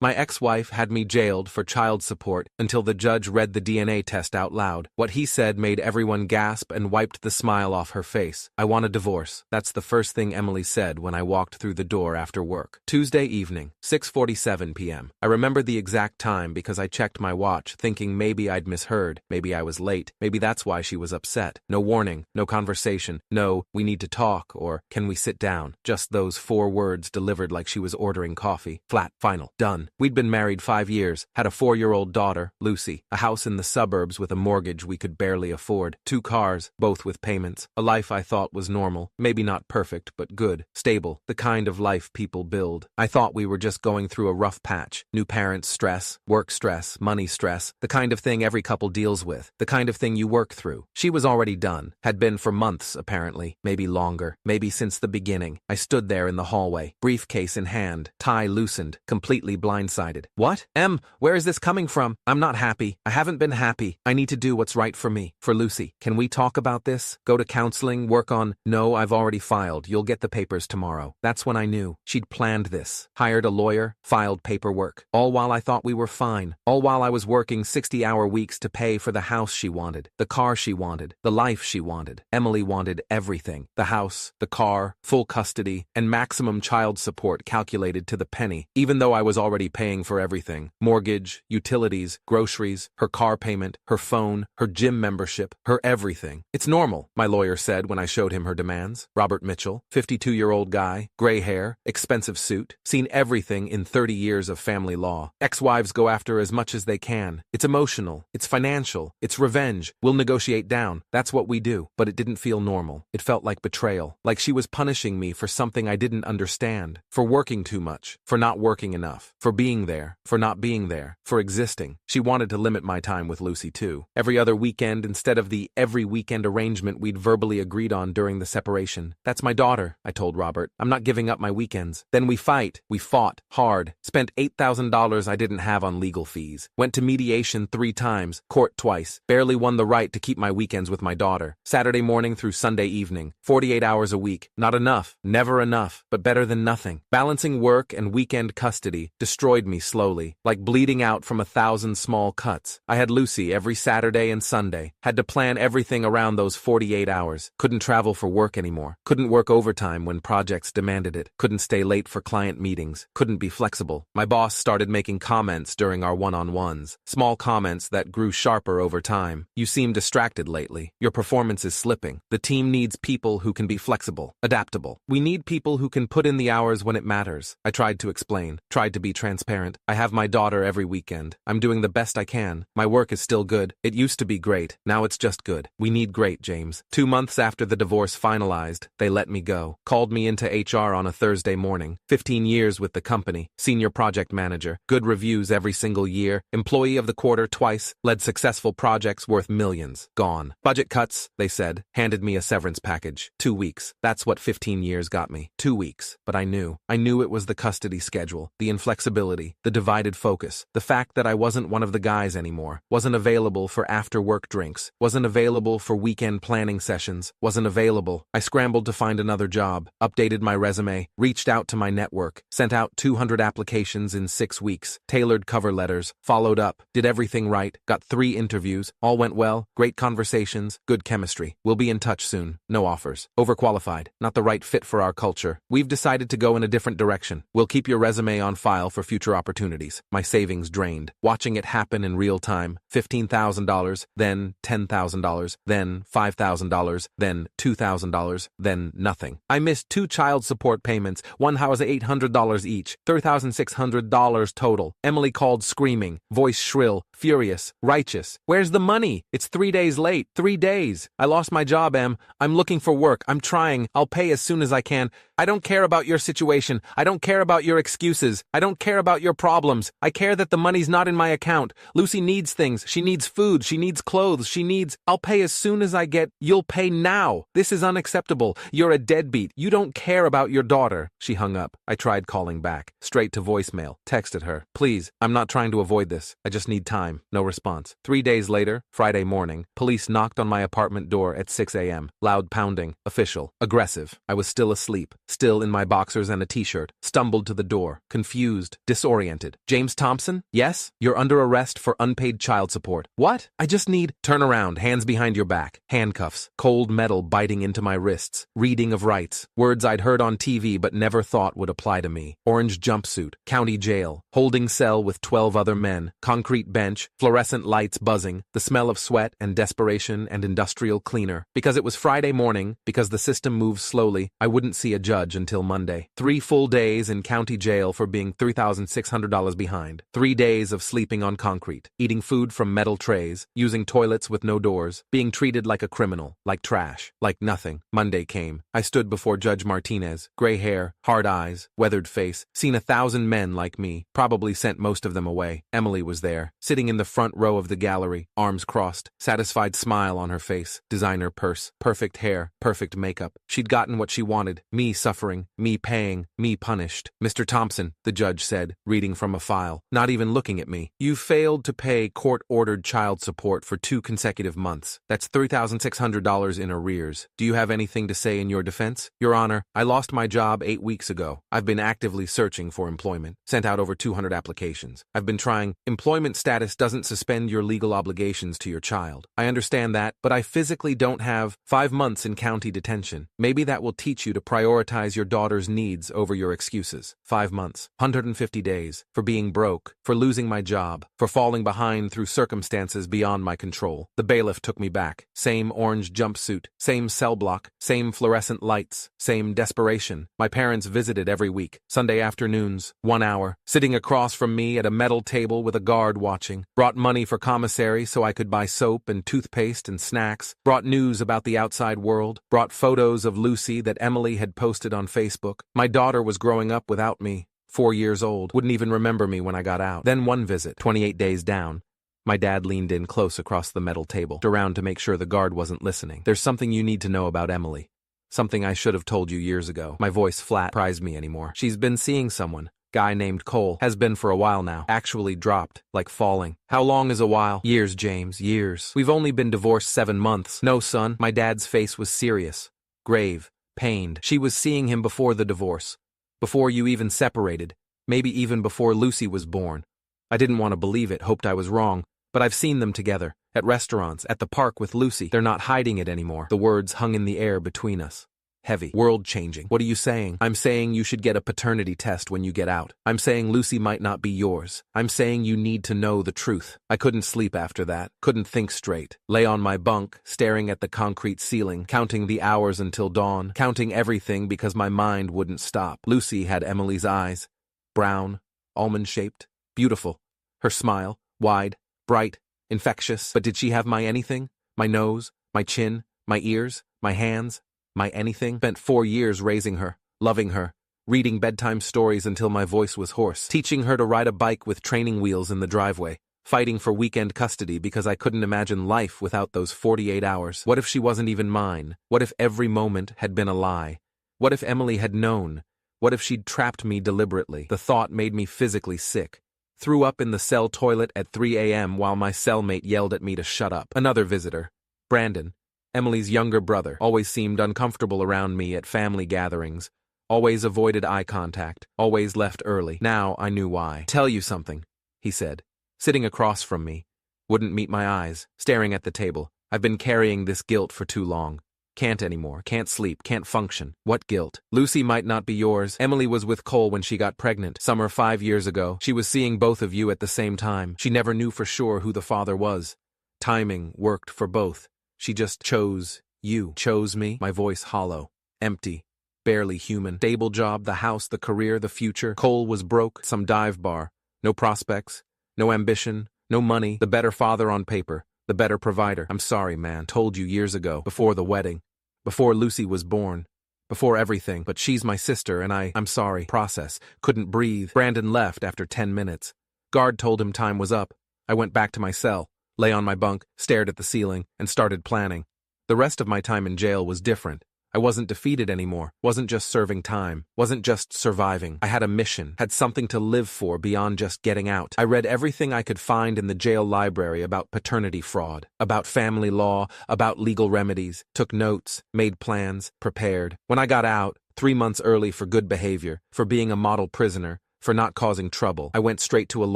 My ex-wife had me jailed for child support until the judge read the DNA test out loud. What he said made everyone gasp and wiped the smile off her face. I want a divorce. That's the first thing Emily said when I walked through the door after work. Tuesday evening, 6:47 p.m. I remember the exact time because I checked my watch, thinking maybe I'd misheard, maybe I was late, maybe that's why she was upset. No warning, no conversation, no, we need to talk, or can we sit down? Just those 4 words delivered like she was ordering coffee. Flat, final, done. We'd been married 5 years, had a 4-year-old daughter, Lucy, a house in the suburbs with a mortgage we could barely afford, 2 cars, both with payments, a life I thought was normal, maybe not perfect, but good, stable, the kind of life people build. I thought we were just going through a rough patch, new parents stress, work stress, money stress, the kind of thing every couple deals with, the kind of thing you work through. She was already done, had been for months apparently, maybe longer, maybe since the beginning. I stood there in the hallway, briefcase in hand, tie loosened, completely blindsided. What? Em, where is this coming from? I'm not happy. I haven't been happy. I need to do what's right for me, for Lucy. Can we talk about this? Go to counseling, work on... No, I've already filed. You'll get the papers tomorrow. That's when I knew. She'd planned this. Hired a lawyer, filed paperwork. All while I thought we were fine. All while I was working 60-hour weeks to pay for the house she wanted, the car she wanted, the life she wanted. Emily wanted everything. The house, the car, full custody, and maximum child support calculated to the penny, even though I was already paying for everything. Mortgage, utilities, groceries, her car payment, her phone, her gym membership, her everything. It's normal, my lawyer said when I showed him her demands. Robert Mitchell, 52-year-old guy, gray hair, expensive suit, seen everything in 30 years of family law. Ex-wives go after as much as they can. It's emotional, it's financial, it's revenge. We'll negotiate down. That's what we do. But it didn't feel normal. It felt like betrayal, like she was punishing me for something I didn't understand, for working too much, for not working enough, for being there, for not being there, for existing. She wanted to limit my time with Lucy too. Every other weekend instead of the every weekend arrangement we'd verbally agreed on during the separation. That's my daughter, I told Robert. I'm not giving up my weekends. Then we fight. We fought hard. Spent $8,000 I didn't have on legal fees. Went to mediation 3 times, court twice. Barely won the right to keep my weekends with my daughter. Saturday morning through Sunday evening. 48 hours a week. Not enough. Never enough. But better than nothing. Balancing work and weekend custody destroyed me slowly, like bleeding out from 1,000 small cuts. I had Lucy every Saturday and Sunday. Had to plan everything around those 48 hours. Couldn't travel for work anymore. Couldn't work overtime when projects demanded it. Couldn't stay late for client meetings. Couldn't be flexible. My boss started making comments during our one-on-ones. Small comments that grew sharper over time. You seem distracted lately. Your performance is slipping. The team needs people who can be flexible, adaptable. We need people who can put in the hours when it matters. I tried to explain, tried to be transparent. I have my daughter every weekend. I'm doing the best I can. My work is still good. It used to be great. Now it's just good. We need great, James. 2 months after the divorce finalized, they let me go. Called me into HR on a Thursday morning. 15 years with the company. Senior project manager. Good reviews every single year. Employee of the quarter twice. Led successful projects worth millions. Gone. Budget cuts, they said. Handed me a severance package. 2 weeks. That's what 15 years got me. 2 weeks. But I knew. I knew it was the custody schedule, the inflexibility, the divided focus, the fact that I wasn't one of the guys anymore, wasn't available for after-work drinks, wasn't available for weekend planning sessions, wasn't available. I scrambled to find another job, updated my resume, reached out to my network, sent out 200 applications in 6 weeks, tailored cover letters, followed up, did everything right, got 3 interviews, all went well, great conversations, good chemistry. We'll be in touch soon. No offers. Overqualified. Not the right fit for our culture. We've decided to go in a different direction. We'll keep your resume on file for future opportunities. My savings drained. Watching it happen in real time. $15,000, then $10,000, then $5,000, then $2,000, then nothing. I missed 2 child support payments. One house $800 each. $3,600 total. Emily called screaming, voice shrill, furious, righteous. Where's the money? It's 3 days late. 3 days. I lost my job, Em. I'm looking for work. I'm trying. I'll pay as soon as I can. I don't care about your situation. I don't care about your excuses. I don't care about your problems. I care that the money's not in my account. Lucy needs things. She needs food. She needs clothes. She needs... I'll pay as soon as I get... You'll pay now. This is unacceptable. You're a deadbeat. You don't care about your daughter. She hung up. I tried calling back. Straight to voicemail. Texted her. Please, I'm not trying to avoid this. I just need time. No response. 3 days later, Friday morning, police knocked on my apartment door at 6 a.m. Loud pounding. Official. Aggressive. I was still asleep. still in my boxers and a t-shirt, stumbled to the door, confused, disoriented. James Thompson? Yes? You're under arrest for unpaid child support. What? I just need— Turn around, hands behind your back. Handcuffs, cold metal biting into my wrists, reading of rights, words I'd heard on TV but never thought would apply to me. Orange jumpsuit, county jail, holding cell with 12 other men, concrete bench, fluorescent lights buzzing, the smell of sweat and desperation and industrial cleaner. Because it was Friday morning, because the system moves slowly, I wouldn't see a judge until Monday. 3 full days in county jail for being $3,600 behind. 3 days of sleeping on concrete, eating food from metal trays, using toilets with no doors, being treated like a criminal, like trash, like nothing. Monday came. I stood before Judge Martinez, gray hair, hard eyes, weathered face, seen 1,000 men like me, probably sent most of them away. Emily was there, sitting in the front row of the gallery, arms crossed, satisfied smile on her face, designer purse, perfect hair, perfect makeup. She'd gotten what she wanted, me suffering, me paying, me punished. Mr. Thompson, the judge said, reading from a file, not even looking at me. You failed to pay court-ordered child support for 2 consecutive months. That's $3,600 in arrears. Do you have anything to say in your defense? Your Honor, I lost my job 8 weeks ago. I've been actively searching for employment, sent out over 200 applications. I've been trying. Employment status doesn't suspend your legal obligations to your child. I understand that, but I physically don't have 5 months in county detention. Maybe that will teach you to prioritize your daughter's needs over your excuses. 5 months, 150 days, for being broke, for losing my job, for falling behind through circumstances beyond my control. The bailiff took me back. Same orange jumpsuit, same cell block, same fluorescent lights, same desperation. My parents visited every week, Sunday afternoons, 1 hour, sitting across from me at a metal table with a guard watching. Brought money for commissary so I could buy soap and toothpaste and snacks. Brought news about the outside world. Brought photos of Lucy that Emily had posted on Facebook. My daughter was growing up without me. 4 years old, wouldn't even remember me when I got out. Then one visit, 28 days down. My dad leaned in close across the metal table, around to make sure the guard wasn't listening. There's something you need to know about Emily. Something I should have told you years ago. My voice flat surprised me anymore. She's been seeing someone. Guy named Cole. Has been for a while now. Actually dropped, like falling. How long is a while? Years, James, years. We've only been divorced 7 months. No, son. My dad's face was serious. Grave. Pained. She was seeing him before the divorce. Before you even separated. Maybe even before Lucy was born. I didn't want to believe it, hoped I was wrong. But I've seen them together. At restaurants, at the park with Lucy. They're not hiding it anymore. The words hung in the air between us. Heavy. World-changing. What are you saying? I'm saying you should get a paternity test when you get out. I'm saying Lucy might not be yours. I'm saying you need to know the truth. I couldn't sleep after that. Couldn't think straight. Lay on my bunk, staring at the concrete ceiling, counting the hours until dawn, counting everything because my mind wouldn't stop. Lucy had Emily's eyes. Brown, almond-shaped, beautiful. Her smile, wide, bright, infectious. But did she have my anything? My nose, my chin, my ears, my hands? My anything? Spent 4 years raising her, loving her, reading bedtime stories until my voice was hoarse, teaching her to ride a bike with training wheels in the driveway, fighting for weekend custody because I couldn't imagine life without those 48 hours. What if she wasn't even mine? What if every moment had been a lie? What if Emily had known? What if she'd trapped me deliberately? The thought made me physically sick. Threw up in the cell toilet at 3 a.m. while my cellmate yelled at me to shut up. Another visitor, Brandon, Emily's younger brother, always seemed uncomfortable around me at family gatherings, always avoided eye contact, always left early. Now I knew why. Tell you something, he said, sitting across from me. Wouldn't meet my eyes, staring at the table. I've been carrying this guilt for too long. Can't anymore, can't sleep, can't function. What guilt? Lucy might not be yours. Emily was with Cole when she got pregnant, summer 5 years ago. She was seeing both of you at the same time. She never knew for sure who the father was. Timing worked for both. She just chose you. Chose me? My voice hollow, empty, barely human. Stable job, the house, the career, the future. Cole was broke, some dive bar. No prospects, no ambition, no money. The better father on paper, the better provider. I'm sorry, man. Told you years ago, before the wedding. Before Lucy was born. Before everything. But she's my sister and I'm sorry. Process. Couldn't breathe. Brandon left after 10 minutes. Guard told him time was up. I went back to my cell. Lay on my bunk, stared at the ceiling, and started planning. The rest of my time in jail was different. I wasn't defeated anymore, wasn't just serving time, wasn't just surviving. I had a mission, had something to live for beyond just getting out. I read everything I could find in the jail library about paternity fraud, about family law, about legal remedies, took notes, made plans, prepared. When I got out, 3 months early for good behavior, for being a model prisoner, for not causing trouble. I went straight to a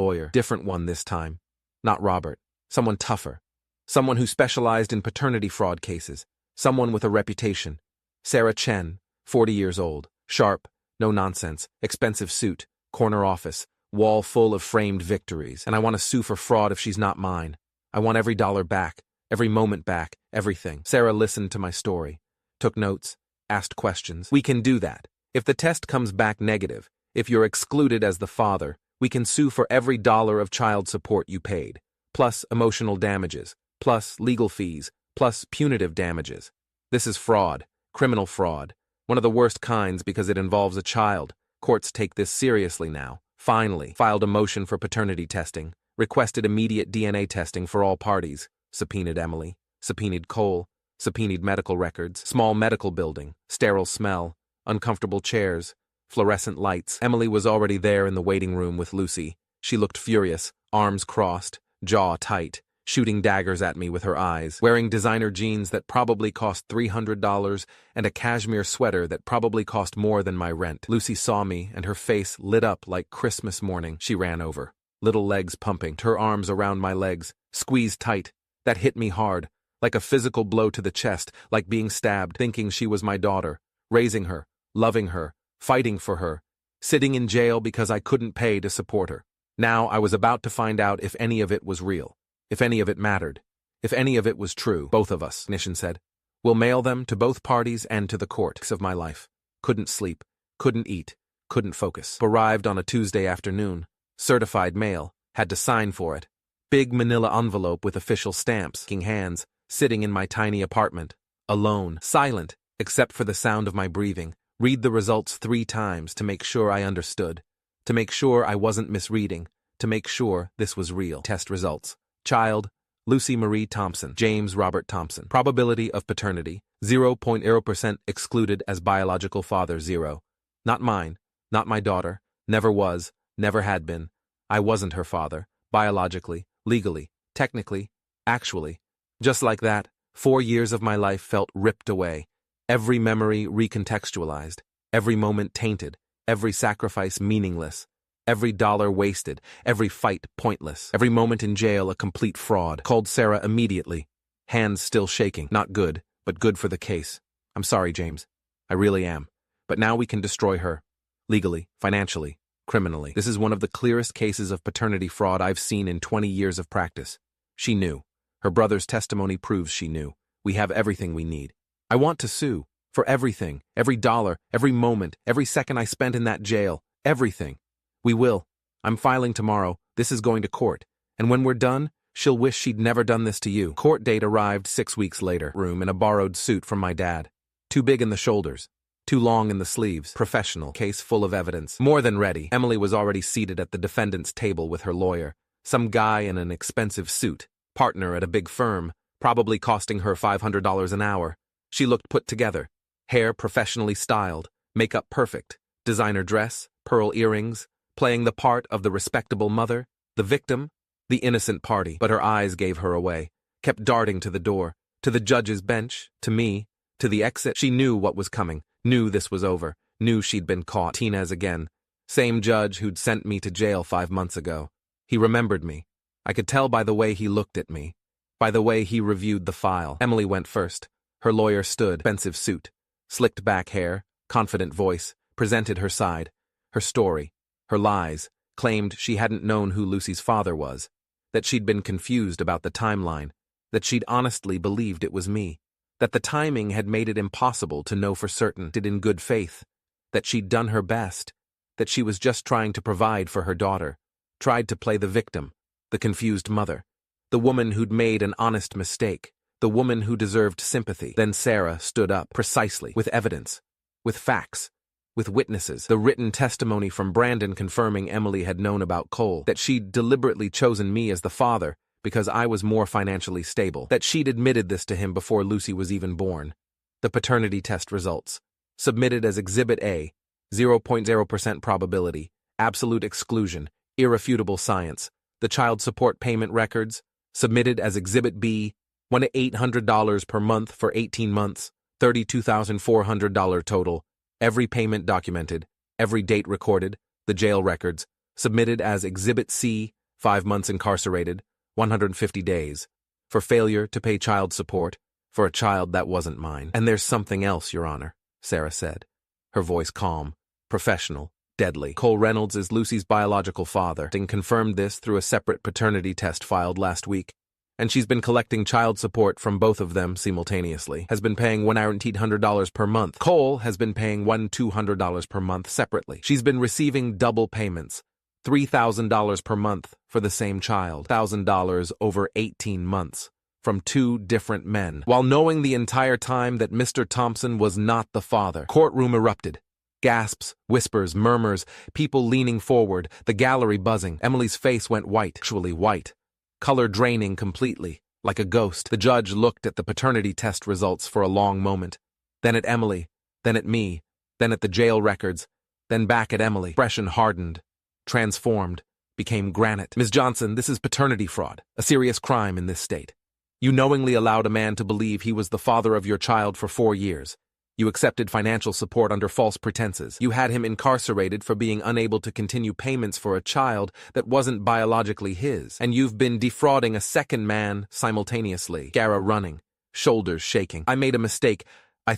lawyer, different one this time. Not Robert. Someone tougher. Someone who specialized in paternity fraud cases. Someone with a reputation. Sarah Chen, 40 years old. Sharp, no nonsense, expensive suit, corner office, wall full of framed victories. And I want to sue for fraud if she's not mine. I want every dollar back, every moment back, everything. Sarah listened to my story, took notes, asked questions. We can do that. If the test comes back negative, if you're excluded as the father, we can sue for every dollar of child support you paid, plus emotional damages, plus legal fees, plus punitive damages. This is fraud, criminal fraud, one of the worst kinds because it involves a child. Courts take this seriously now. Finally, filed a motion for paternity testing, requested immediate DNA testing for all parties, subpoenaed Emily, subpoenaed Cole, subpoenaed medical records, small medical building, sterile smell, uncomfortable chairs, fluorescent lights. Emily was already there in the waiting room with Lucy. She looked furious, arms crossed, jaw tight, shooting daggers at me with her eyes, wearing designer jeans that probably cost $300 and a cashmere sweater that probably cost more than my rent. Lucy saw me and her face lit up like Christmas morning. She ran over, little legs pumping, her arms around my legs, squeezed tight. That hit me hard, like a physical blow to the chest, like being stabbed, thinking she was my daughter, raising her, loving her, fighting for her, sitting in jail because I couldn't pay to support her. Now I was about to find out if any of it was real. If any of it mattered. If any of it was true. Both of us, Nishan said. We'll mail them to both parties and to the court. Of my life. Couldn't sleep. Couldn't eat. Couldn't focus. Arrived on a Tuesday afternoon. Certified mail. Had to sign for it. Big manila envelope with official stamps. Hands. Sitting in my tiny apartment. Alone. Silent. Except for the sound of my breathing. Read the results 3 times to make sure I understood. To make sure I wasn't misreading. To make sure this was real. Test results. Child, Lucy Marie Thompson, James Robert Thompson. Probability of paternity, 0.0% excluded as biological father 0. Not mine, not my daughter, never was, never had been. I wasn't her father, biologically, legally, technically, actually. Just like that, 4 years of my life felt ripped away, every memory recontextualized, every moment tainted, every sacrifice meaningless. Every dollar wasted, every fight pointless, every moment in jail a complete fraud. Called Sarah immediately, hands still shaking. Not good, but good for the case. I'm sorry, James. I really am. But now we can destroy her. Legally, financially, criminally. This is one of the clearest cases of paternity fraud I've seen in 20 years of practice. She knew. Her brother's testimony proves she knew. We have everything we need. I want to sue. For everything, every dollar, every moment, every second I spent in that jail, everything. We will. I'm filing tomorrow. This is going to court. And when we're done, she'll wish she'd never done this to you. Court date arrived 6 weeks later. Room in a borrowed suit from my dad. Too big in the shoulders. Too long in the sleeves. Professional. Case full of evidence. More than ready. Emily was already seated at the defendant's table with her lawyer. Some guy in an expensive suit. Partner at a big firm. Probably costing her $500 an hour. She looked put together. Hair professionally styled. Makeup perfect. Designer dress. Pearl earrings. Playing the part of the respectable mother, the victim, the innocent party. But her eyes gave her away, kept darting to the door, to the judge's bench, to me, to the exit. She knew what was coming, knew this was over, knew she'd been caught. Martinez again. Same judge who'd sent me to jail 5 months ago. He remembered me. I could tell by the way he looked at me, by the way he reviewed the file. Emily went first. Her lawyer stood, expensive suit, slicked back hair, confident voice, presented her side, her story. Her lies, claimed she hadn't known who Lucy's father was, that she'd been confused about the timeline, that she'd honestly believed it was me, that the timing had made it impossible to know for certain, did in good faith, that she'd done her best, that she was just trying to provide for her daughter, tried to play the victim, the confused mother, the woman who'd made an honest mistake, the woman who deserved sympathy. Then Sarah stood up, precisely, with evidence, with facts, with witnesses, the written testimony from Brandon confirming Emily had known about Cole, that she'd deliberately chosen me as the father because I was more financially stable, that she'd admitted this to him before Lucy was even born. The paternity test results, submitted as Exhibit A, 0.0% probability, absolute exclusion, irrefutable science. The child support payment records, submitted as Exhibit B, $1,800 per month for 18 months, $32,400 total. Every payment documented, every date recorded, the jail records, submitted as Exhibit C, 5 months incarcerated, 150 days, for failure to pay child support, for a child that wasn't mine. And there's something else, Your Honor, Sarah said, her voice calm, professional, deadly. Cole Reynolds is Lucy's biological father and confirmed this through a separate paternity test filed last week. And she's been collecting child support from both of them simultaneously, has been paying $1,800 per month. Cole has been paying $1,200 per month separately. She's been receiving double payments, $3,000 per month for the same child, $1,000 over 18 months, from 2 different men, while knowing the entire time that Mr. Thompson was not the father. Courtroom erupted. Gasps, whispers, murmurs, people leaning forward, the gallery buzzing. Emily's face went white, actually white. Color draining completely, like a ghost. The judge looked at the paternity test results for a long moment. Then at Emily, then at me, then at the jail records, then back at Emily. Expression hardened, transformed, became granite. Ms. Johnson, this is paternity fraud, a serious crime in this state. You knowingly allowed a man to believe he was the father of your child for 4 years. You accepted financial support under false pretenses. You had him incarcerated for being unable to continue payments for a child that wasn't biologically his. And you've been defrauding a second man simultaneously. Gara running, shoulders shaking. I made a mistake. I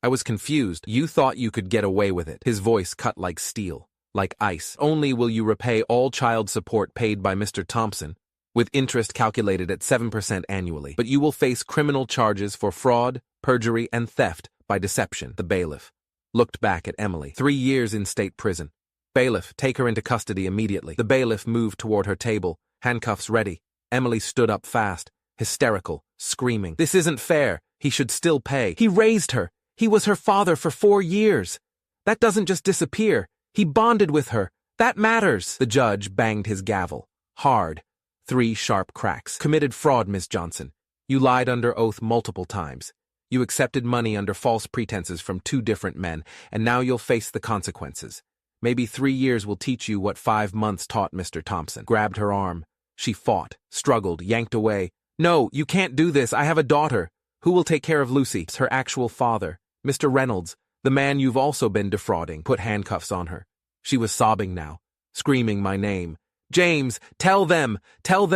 was confused. You thought you could get away with it. His voice cut like steel, like ice. Only will you repay all child support paid by Mr. Thompson, with interest calculated at 7% annually. But you will face criminal charges for fraud, perjury, and theft by deception. The bailiff looked back at Emily. 3 years in state prison. Bailiff, take her into custody immediately. The bailiff moved toward her table, handcuffs ready. Emily stood up fast, hysterical, screaming. This isn't fair. He should still pay. He raised her. He was her father for 4 years. That doesn't just disappear. He bonded with her. That matters. The judge banged his gavel. Hard. 3 sharp cracks. Committed fraud, Miss Johnson. You lied under oath multiple times. You accepted money under false pretenses from 2 different men, and now you'll face the consequences. Maybe 3 years will teach you what 5 months taught Mr. Thompson. Grabbed her arm. She fought, struggled, yanked away. No, you can't do this. I have a daughter. Who will take care of Lucy? It's her actual father, Mr. Reynolds, the man you've also been defrauding. Put handcuffs on her. She was sobbing now, screaming my name. James, tell them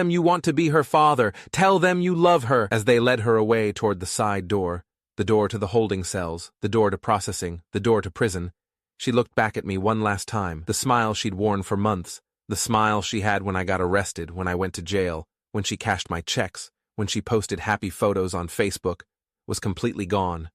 you want to be her father. Tell them you love her. As they led her away toward the side door, the door to the holding cells, the door to processing, the door to prison, she looked back at me one last time, the smile she'd worn for months, the smile she had when I got arrested, when I went to jail, when she cashed my checks, when she posted happy photos on Facebook, was completely gone,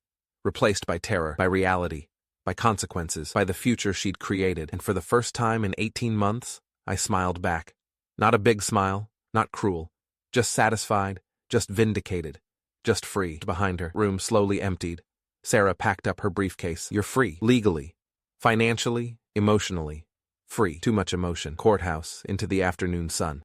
replaced by terror, by reality, by consequences, by the future she'd created. And for the first time in 18 months, I smiled back. Not a big smile, not cruel, just satisfied, just vindicated, just free. Behind her, room slowly emptied. Sarah packed up her briefcase. You're free, legally, financially, emotionally, free. Too much emotion. Courthouse, into the afternoon sun.